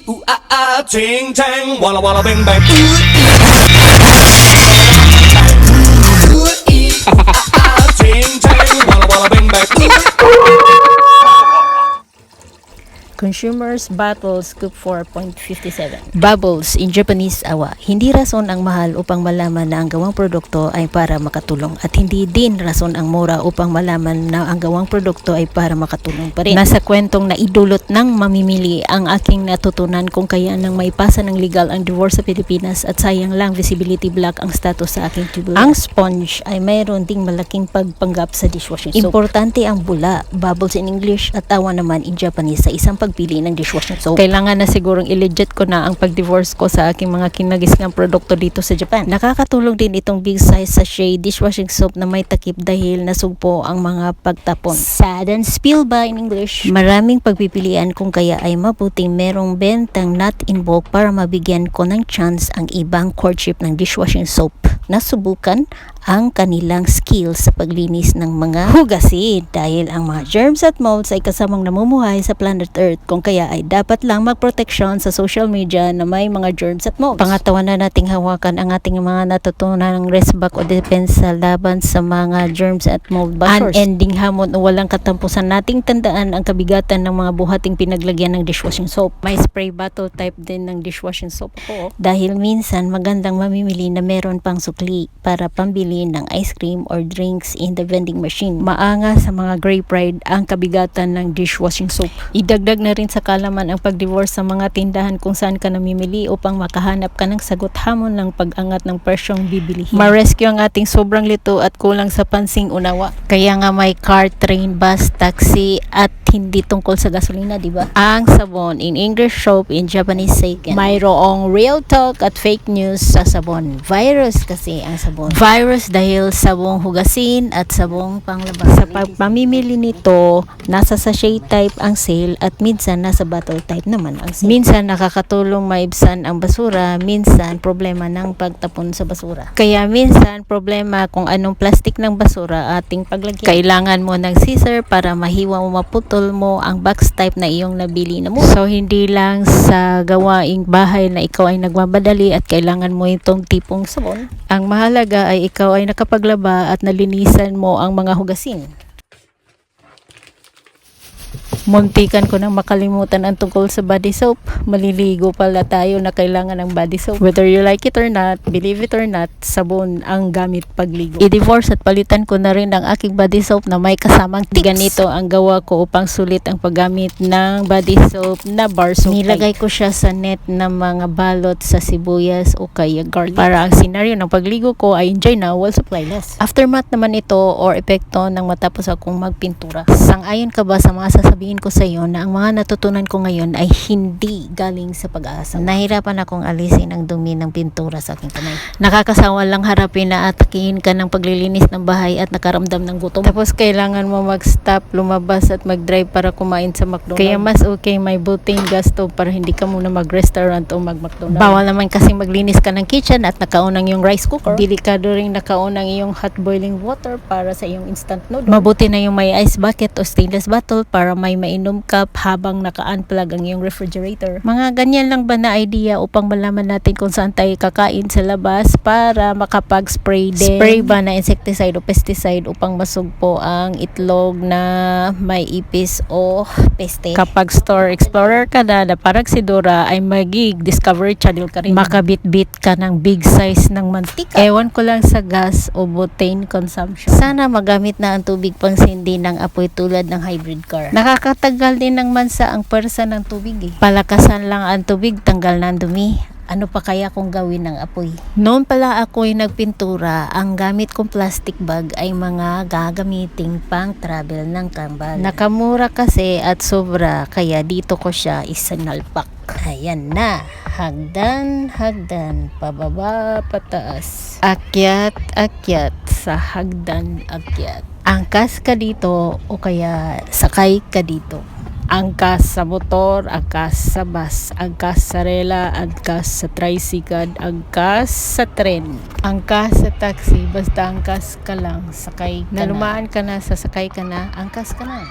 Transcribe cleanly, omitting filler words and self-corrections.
ooh ah ah, ting tang, walla walla bang bang. Ooh ah ah, ting tang, walla walla bang bang. Consumers Battle Scoop 4.57. Bubbles in Japanese awa. Hindi rason ang mahal upang malaman na ang gawang produkto ay para makatulong at hindi din rason ang mura upang malaman na ang gawang produkto ay para makatulong pa rin. Nasa kwentong na idulot ng mamimili ang aking natutunan kung kaya nang maipasa ng legal ang divorce sa Pilipinas at sayang lang visibility black ang status sa aking tubular. Ang sponge ay mayroon ding malaking pagpanggap sa dishwashing soap. Importante ang bula, bubbles in English at awa naman in Japanese sa isang pagpili ng dishwashing soap. Kailangan na sigurong i-legit ko na ang pag-divorce ko sa aking mga kinagisngang produkto dito sa Japan. Nakakatulong din itong big size sachet dishwashing soap na may takip dahil nasugpo ang mga pagtapon. Sad and spill ba in English? Maraming pagpipilian kung kaya ay mabuting merong bentang not in bulk para mabigyan ko ng chance ang ibang courtship ng dishwashing soap. Nasubukan ang kanilang skills sa paglinis ng mga hugasin dahil ang mga germs at molds ay kasamang namumuhay sa planet Earth kung kaya ay dapat lang magproteksyon sa social media na may mga germs at molds. Pangatwa na nating hawakan ang ating mga natutunan ng resback o depensa laban sa mga germs at mold bashers. Unending hamon o walang katampusan nating tandaan ang kabigatan ng mga buhating pinaglagyan ng dishwashing soap. May spray bottle type din ng dishwashing soap ko dahil minsan magandang mamimili na meron pang sukli para pambili ng ice cream or drinks in the vending machine. Maanga sa mga grape ride ang kabigatan ng dishwashing soap. Idagdag na rin sa kalaman ang pag-divorce sa mga tindahan kung saan ka namimili upang makahanap ka ng sagot hamon ng pag-angat ng presyong bibilihin. Ma-rescue ang ating sobrang lito at kulang sa pansing unawa. Kaya nga may car, train, bus, taxi at hindi tungkol sa gasolina, di ba? Ang sabon in English soap, in Japanese seiken. Mayroong real talk at fake news sa sabon. Virus kasi ang sabon. Virus dahil sabong hugasin at sabong panglabas. Sa pagpamimili nito, nasa sachet type ang sale at minsan nasa bottle type naman ang sale. Minsan nakakatulong maibsan ang basura, minsan problema ng pagtapon sa basura. Kaya minsan problema kung anong plastic ng basura ating paglagyan. Kailangan mo ng scissor para mahiwa mo maputol mo ang box type na iyong nabili na mo. So hindi lang sa gawaing bahay na ikaw ay nagmamadali at kailangan mo itong tipong sabon. Ang mahalaga ay ikaw ay nakapaglaba at nalinisan mo ang mga hugasin. Muntikan ko nang makalimutan ang tungkol sa body soap. Maliligo pala tayo na kailangan ng body soap. Whether you like it or not, believe it or not, sabon ang gamit pagligo. I-divorce at palitan ko na rin ang aking body soap na may kasamang tips. Ganito ang gawa ko upang sulit ang paggamit ng body soap na bar soap. Nilagay ko siya sa net ng mga balot sa sibuyas o kaya garlic. Para ang senaryo ng pagligo ko ay enjoy na while supply less. Aftermath naman ito or epekto ng matapos akong magpintura. Sang-ayon ka ba sa mga sasabihin ko sa iyo na ang mga natutunan ko ngayon ay hindi galing sa pag-asa? Nahirapan akong alisin ang dumi ng pintura sa aking kamay. Nakakasawa lang harapin na atakihin ka ng paglilinis ng bahay at nakaramdam ng gutom. Tapos kailangan mo mag-stop, lumabas at mag-drive para kumain sa McDonald's. Kaya mas okay may buting gasto para hindi ka muna mag-restaurant o mag-McDonald's. Bawal naman kasi maglinis ka ng kitchen at nakaunang yung rice cooker. Delikado rin nakaunang yung hot boiling water para sa iyong instant noodle. Mabuti na yung may ice bucket o stainless bottle para may mainom cup habang naka-unplug ang iyong refrigerator. Mga ganyan lang ba na idea upang malaman natin kung saan tayo kakain sa labas para makapag-spray din. Spray ba na insecticide o pesticide upang masugpo ang itlog na may ipis o peste. Kapag store explorer ka na parang si Dora ay Discovery Channel ka rin. Makabit-bit ka ng big size ng mantika. Ewan ko lang sa gas o butane consumption. Sana magamit na ang tubig pang sindi ng apoy tulad ng hybrid car. Nakakatagal din ng mansa ang pwersa ng tubig eh. Palakasan lang ang tubig, tanggal na ang dumi. Ano pa kaya kung gawin ng apoy? Noon pala ako'y nagpintura, ang gamit kong plastic bag ay mga gagamiting pang travel ng kambal. Nakamura kasi at sobra, kaya dito ko siya isinalpak. Ayan na, hagdan, pababa, pataas. Akyat, sa hagdan, akyat. Angkas ka dito o kaya sakay ka dito. Angkas sa motor, angkas sa bus, angkas sa rela, angkas sa tricycle, angkas sa tren, angkas sa taxi, basta angkas ka lang, sakay ka na. Nalumaan ka na, sasakay ka na, angkas ka na.